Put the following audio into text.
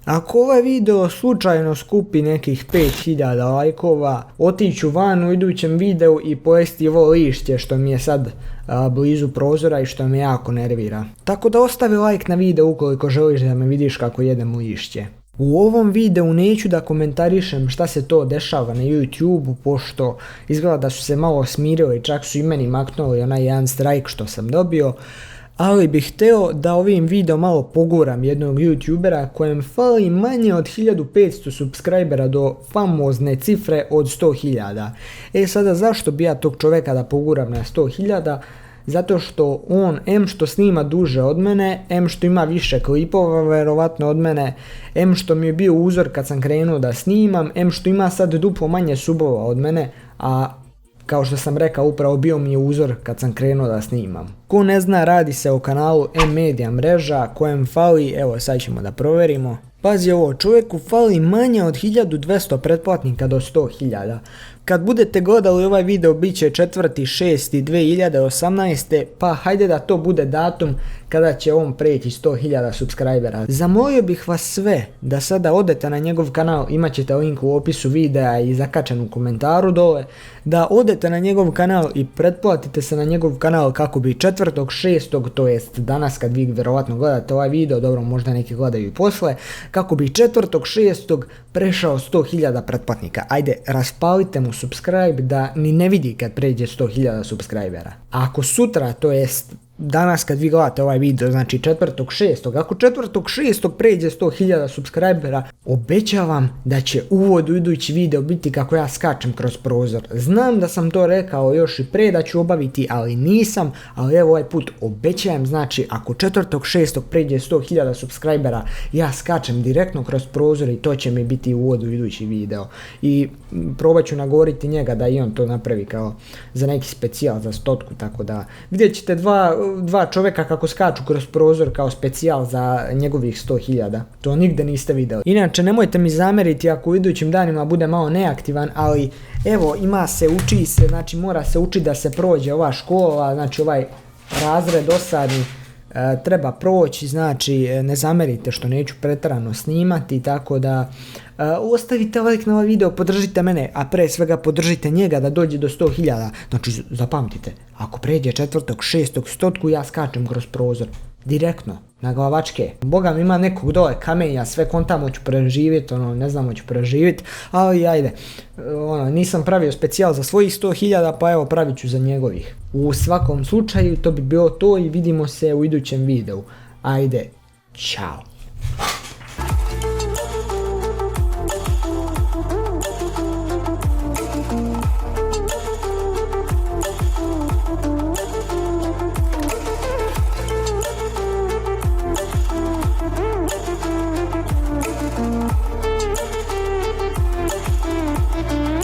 Ako ovaj video slučajno skupi nekih 5000 lajkova, otiću van u idućem videu i pojesti ovo lišće što mi je sad blizu prozora i što me jako nervira. Tako da ostavi like na video ukoliko želiš da me vidiš kako jedem lišće. U ovom videu neću da komentarišem šta se to dešava na YouTube, pošto izgleda da su se malo smirili, čak su i meni maknuli onaj jedan strajk što sam dobio. Ali bih hteo da ovim video malo poguram jednog youtubera kojem fali manje od 1500 subscribera do famozne cifre od 100.000. E sada zašto bi ja tog čoveka da poguram na 100.000? Zato što on što snima duže od mene, što ima više klipova verovatno od mene, što mi je bio uzor kad sam krenuo da snimam, što ima sad duplo manje subova od mene, a kao što sam rekao, upravo bio mi je uzor kad sam krenuo da snimam. Ko ne zna, radi se o kanalu M-Media mreža kojem fali, evo sad ćemo da proverimo. Pazi ovo, čovjeku fali manje od 1200 pretplatnika do 100.000. Kad budete gledali ovaj video bit će 4.6.2018. pa hajde da to bude datum kada će on preći 100.000 subscribera. Zamolio bih vas sve da sada odete na njegov kanal, imat ćete link u opisu videa i zakačen u komentaru dole, da odete na njegov kanal i pretplatite se na njegov kanal kako bi 4.6. to jest danas kad vi vjerovatno gledate ovaj video, dobro možda neki gledaju i posle, kako bi 4.6. prešao 100.000 pretplatnika. Ajde, raspalite mu subscribe da ni ne vidi kad pređe 100.000 subscribera. A ako sutra, to jest danas kad vi gledate ovaj video, znači 4.6. Ako 4.6. pređe 100.000 subscribera, obećavam da će uvod u idući video biti kako ja skačem kroz prozor. Znam da sam to rekao još i pre da ću obaviti, ali nisam, ali evo ovaj put obećajem, znači ako 4.6. pređe 100.000 subscribera, ja skačem direktno kroz prozor i to će mi biti uvod u idući video. I probat ću nagovoriti njega da i on to napravi kao za neki specijal za 100, tako da vidjet ćete dva čovjeka kako skaču kroz prozor kao specijal za njegovih 100.000. To nigde niste vidjeli. Inače, nemojte mi zameriti ako u idućim danima bude malo neaktivan, ali evo, uči se, znači mora se učiti da se prođe ova škola, znači ovaj razred osadni treba proći, znači ne zamerite što neću pretjerano snimati, tako da ostavite like na ovaj video, podržite mene, a pre svega podržite njega da dođe do 100.000. Znači zapamtite, ako pređe 4.6. 100, ja skačem kroz prozor, direktno, na glavačke. Boga mi ima nekog dole kamenja, sve kontamo ću preživjeti, ne znam ću preživjeti, ali ajde, nisam pravio specijal za svojih 100.000, pa evo pravit ću za njegovih. U svakom slučaju to bi bilo to i vidimo se u idućem videu. Ajde, čao.